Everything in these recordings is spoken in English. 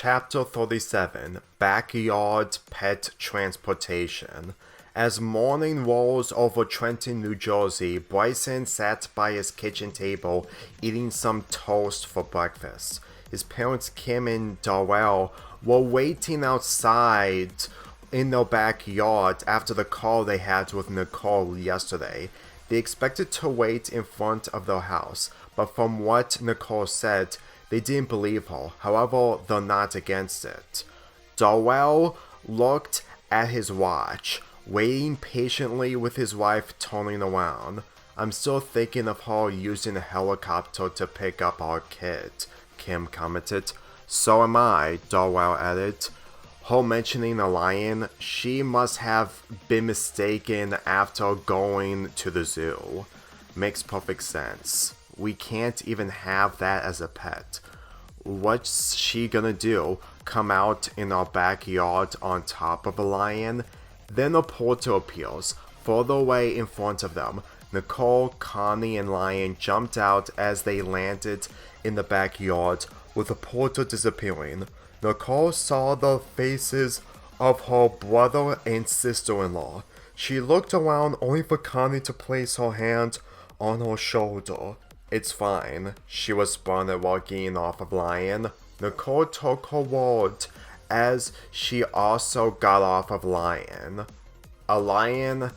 Chapter 37 Backyard Pet Transportation. As morning rolls over Trenton, New Jersey, Bryson sat by his kitchen table eating some toast for breakfast. His parents, Kim and Darrell, were waiting outside in their backyard after the call they had with Nicole yesterday. They expected to wait in front of their house, but from what Nicole said, they didn't believe her. However, they're not against it. Darrell looked at his watch, waiting patiently with his wife turning around. "I'm still thinking of her using a helicopter to pick up our kid," Kim commented. "So am I," Darrell added. Her mentioning a lion, she must have been mistaken after going to the zoo. Makes perfect sense. We can't even have that as a pet. What's she gonna do? Come out in our backyard on top of a lion? Then a porter appears, further away in front of them. Nicole, Connie, and Lion jumped out as they landed in the backyard, with the porter disappearing. Nicole saw the faces of her brother and sister-in-law. She looked around only for Connie to place her hand on her shoulder. "It's fine," she responded while getting off of Lion. Nicole took her word as she also got off of Lion. "A lion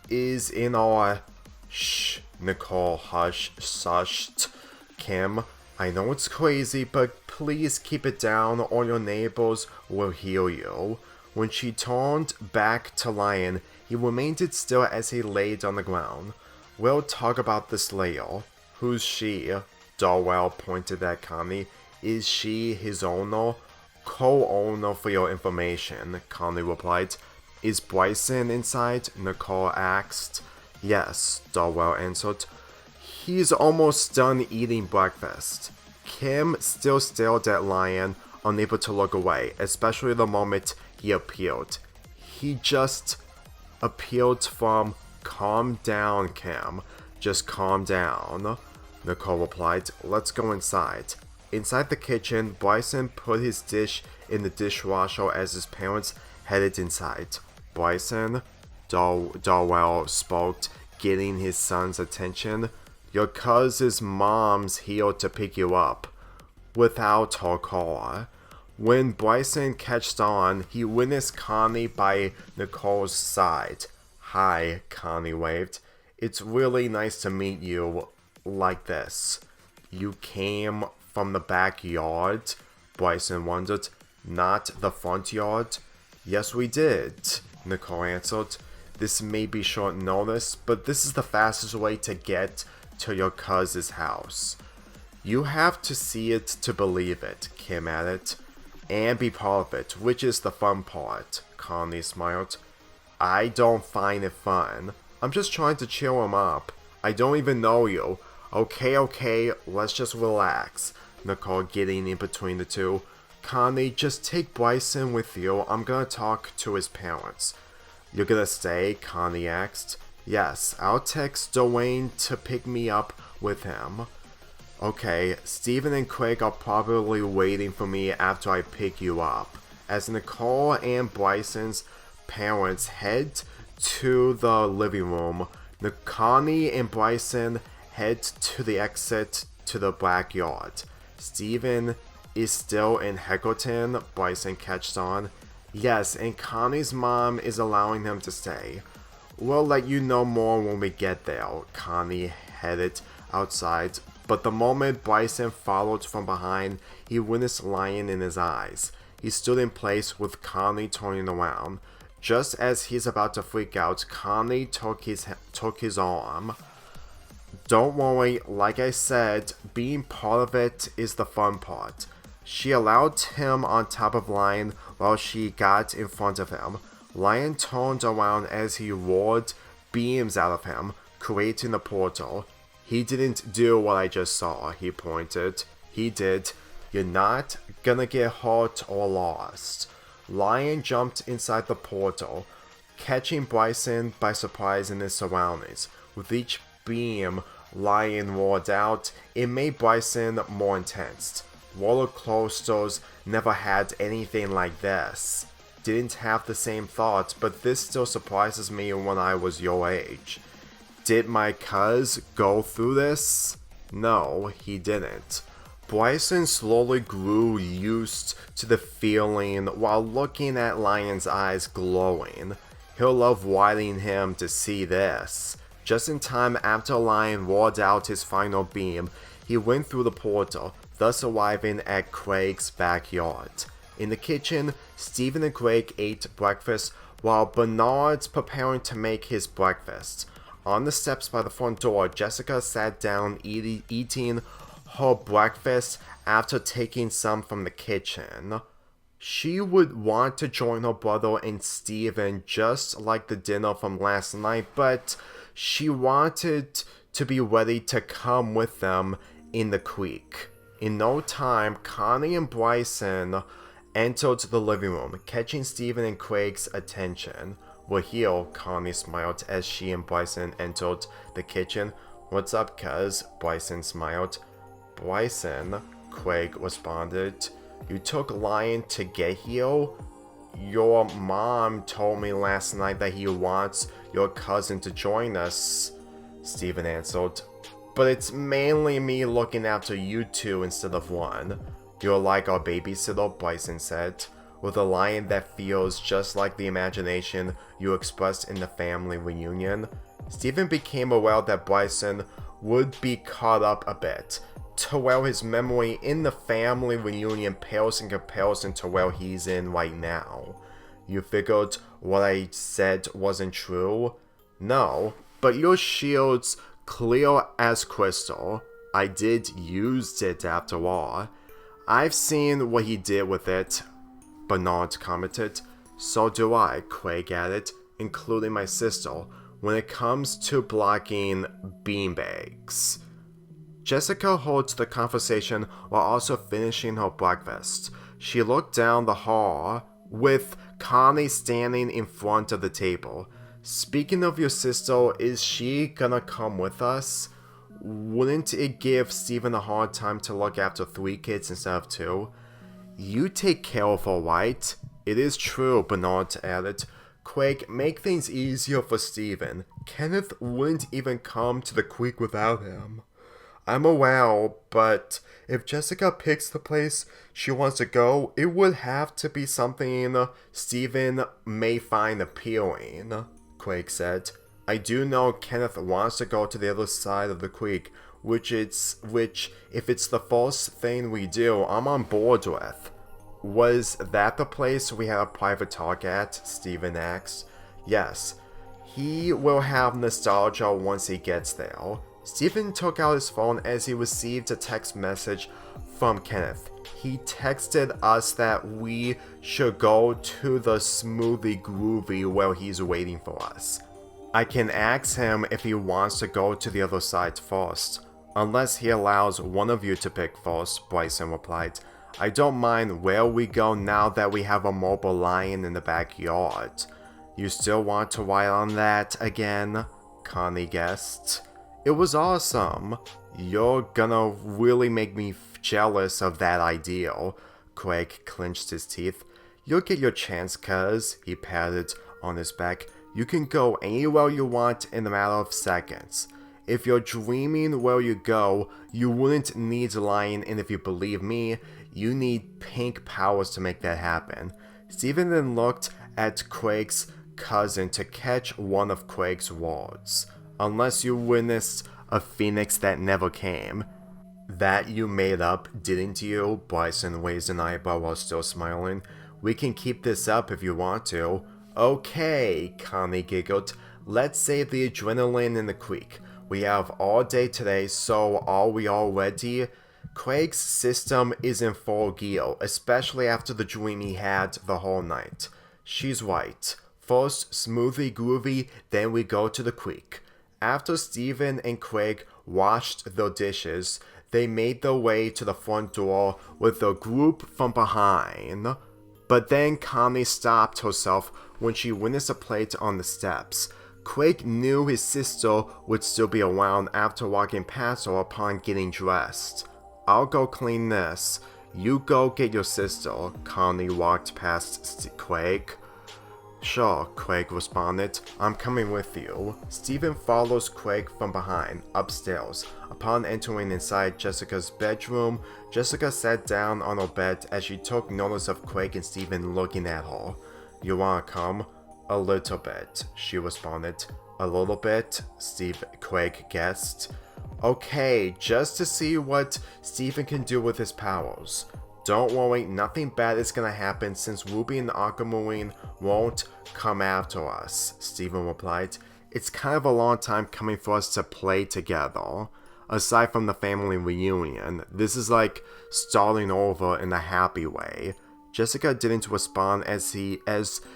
is in our..." "Shh," Nicole hushed Kim. "I know it's crazy, but please keep it down or your neighbors will hear you." When she turned back to Lion, he remained still as he laid on the ground. "We'll talk about this later." "Who's she?" Darrell pointed at Connie. "Is she his owner?" "Co-owner for your information," Connie replied. "Is Bryson inside?" Nicole asked. "Yes," Darrell answered. "He's almost done eating breakfast." Kim still stared at Lion, unable to look away, especially the moment he appeared. He just appealed from, "Calm down, Kim. Just calm down," Nicole replied. "Let's go inside." Inside the kitchen, Bryson put his dish in the dishwasher as his parents headed inside. "Bryson," Darrell spoke, getting his son's attention. "Your cousin's mom's here to pick you up without her car." When Bryson catched on, he witnessed Connie by Nicole's side. "Hi," Connie waved. "It's really nice to meet you like this." "You came from the backyard?" Bryson wondered. "Not the front yard?" "Yes, we did," Nicole answered. "This may be short notice, but this is the fastest way to get to your cousin's house." "You have to see it to believe it," Kim added. "And be part of it, which is the fun part," Connie smiled. "I don't find it fun. I'm just trying to cheer him up. I don't even know you." Okay, let's just relax," Nicole getting in between the two. "Connie, just take Bryson with you. I'm gonna talk to his parents." "You're gonna stay?" Connie asked. "Yes, I'll text Dwayne to pick me up with him." "Okay, Steven and Craig are probably waiting for me after I pick you up." As Nicole and Bryson's parents head to the living room, Connie and Bryson head to the exit to the backyard. "Steven is still in Heckleton," Bryson catched on. "Yes, and Connie's mom is allowing him to stay." "We'll let you know more when we get there." Connie headed outside, but the moment Bryson followed from behind, he witnessed Lion in his eyes. He stood in place with Connie turning around. Just as he's about to freak out, Connie took his arm. "Don't worry, like I said, being part of it is the fun part." She allowed him on top of Lion while she got in front of him. Lion turned around as he roared beams out of him, creating a portal. "He didn't do what I just saw," he pointed. "He did. You're not gonna get hurt or lost." Lion jumped inside the portal, catching Bryson by surprise in his surroundings. With each beam Lion roared out, it made Bryson more intense. Roller coasters never had anything like this. Didn't have the same thoughts, but this still surprises me when I was your age. Did my cuz go through this? No, he didn't. Bryson slowly grew used to the feeling while looking at Lion's eyes glowing. He'll love wanting him to see this. Just in time after Lion roared out his final beam, he went through the portal, thus arriving at Craig's backyard. In the kitchen, Stephen and Craig ate breakfast while Bernard's preparing to make his breakfast. On the steps by the front door, Jessica sat down eating her breakfast after taking some from the kitchen. She would want to join her brother and Stephen just like the dinner from last night, but she wanted to be ready to come with them in the creek. In no time, Connie and Bryson entered the living room, catching Stephen and Craig's attention. "We're here," Connie smiled as she and Bryson entered the kitchen. "What's up, cuz?" Bryson smiled. "Bryson," Craig responded, "you took Lion to get here? Your mom told me last night that he wants your cousin to join us," Stephen answered. "But it's mainly me looking after you two instead of one." "You're like our babysitter," Bryson said, "with a lion that feels just like the imagination you expressed in the family reunion." Stephen became aware that Bryson would be caught up a bit, to where his memory in the family reunion pales in comparison to where he's in right now. "You figured what I said wasn't true?" "No, but your shield's clear as crystal. I did use it after all." "I've seen what he did with it," Bernard commented. "So do I," Craig added, "including my sister, when it comes to blocking beanbags." Jessica holds the conversation while also finishing her breakfast. She looked down the hall, with Connie standing in front of the table. "Speaking of your sister, is she gonna come with us? Wouldn't it give Stephen a hard time to look after 3 kids instead of 2? "You take care of her, right?" "It is true," Bernard added. "Craig, make things easier for Stephen. Kenneth wouldn't even come to the creek without him." "I'm aware, but if Jessica picks the place she wants to go, it would have to be something Stephen may find appealing," Craig said. "I do know Kenneth wants to go to the other side of the creek, which if it's the first thing we do, I'm on board with." "Was that the place we had a private talk at?" Stephen asked. "Yes. He will have nostalgia once he gets there." Stephen took out his phone as he received a text message from Kenneth. He texted us that we should go to the Smoothie Groovy where he's waiting for us. "I can ask him if he wants to go to the other side first. Unless he allows one of you to pick first," Bryson replied. "I don't mind where we go now that we have a mobile lion in the backyard." "You still want to ride on that again?" Connie guessed. "It was awesome." "You're gonna really make me jealous of that idea." Craig clenched his teeth. "You'll get your chance, cuz," he patted on his back. "You can go anywhere you want in a matter of seconds. If you're dreaming where you go, you wouldn't need Lion, and if you believe me, you need pink powers to make that happen." Stephen then looked at Craig's cousin to catch one of Craig's words. "Unless you witnessed a phoenix that never came." "That you made up, didn't you?" Bryson raised an eyebrow while still smiling. "We can keep this up if you want to." "Okay," Connie giggled. "Let's save the adrenaline in the creek. We have all day today, so are we all ready?" Craig's system is in full gear, especially after the dream he had the whole night. She's right. First Smoothie Groovy, then we go to the creek. After Stephen and Craig washed their dishes, they made their way to the front door with the group from behind. But then Connie stopped herself when she witnessed a plate on the steps. Craig knew his sister would still be around after walking past her upon getting dressed. "I'll go clean this. You go get your sister. Connie walked past Quake. Sure, Craig responded. I'm coming with you. Stephen follows Craig from behind, upstairs. Upon entering inside Jessica's bedroom, Jessica sat down on her bed as she took notice of Craig and Stephen looking at her. You wanna come? A little bit, she responded. A little bit? Craig guessed. Okay, just to see what Stephen can do with his powers. Don't worry, nothing bad is gonna happen since Ruby and Aquamarine won't come after us, Stephen replied. It's kind of a long time coming for us to play together. Aside from the family reunion, this is like starting over in a happy way. Jessica didn't respond as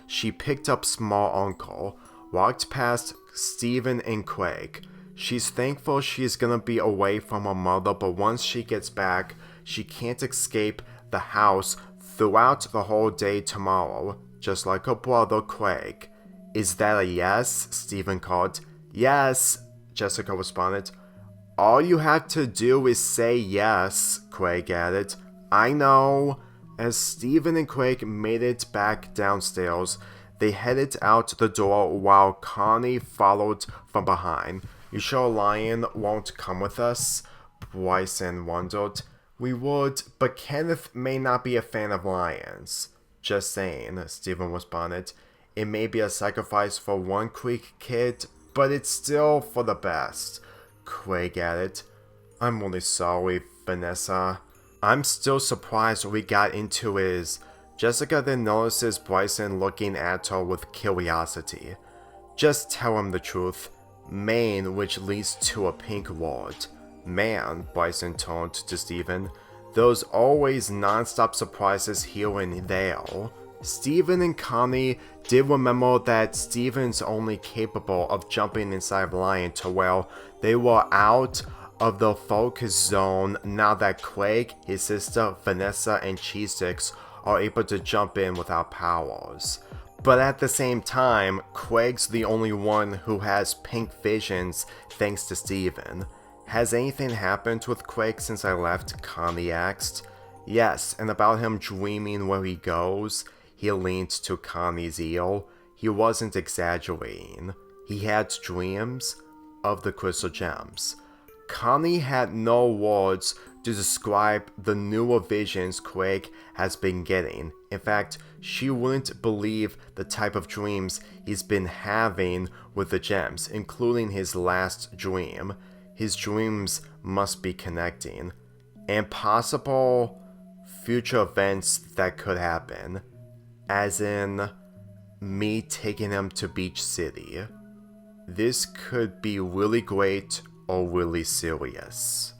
she picked up Small Uncle, walked past Stephen and Craig. She's thankful she's gonna be away from her mother, but once she gets back, she can't escape the house throughout the whole day tomorrow, just like her brother Craig. Is that a yes? Stephen called. Yes, Jessica responded. All you have to do is say yes, Craig added. I know. As Stephen and Craig made it back downstairs, they headed out the door while Connie followed from behind. You sure Lion won't come with us? Bryson wondered. We would, but Kenneth may not be a fan of lions. Just saying, Stephen responded. It may be a sacrifice for one Creek kid, but it's still for the best. Craig added. I'm really sorry, Vanessa. I'm still surprised we got into his. Jessica then notices Bryson looking at her with curiosity. Just tell him the truth. Maine, which leads to a pink ward. Man, Bryson turned to Stephen. There's always non-stop surprises here and there. Stephen and Connie did remember that Stephen's only capable of jumping inside Lion to where they were out of the focus zone now that Craig, his sister, Vanessa, and Cheese Sticks are able to jump in without powers. But at the same time, Craig's the only one who has pink visions thanks to Stephen. Has anything happened with Craig since I left? Connie asked. Yes, and about him dreaming where he goes. He leaned to Connie's ear. He wasn't exaggerating. He had dreams of the crystal gems. Connie had no words to describe the newer visions Craig has been getting. In fact, she wouldn't believe the type of dreams he's been having with the gems, including his last dream. His dreams must be connecting, and possible future events that could happen, as in me taking him to Beach City. This could be really great or really serious.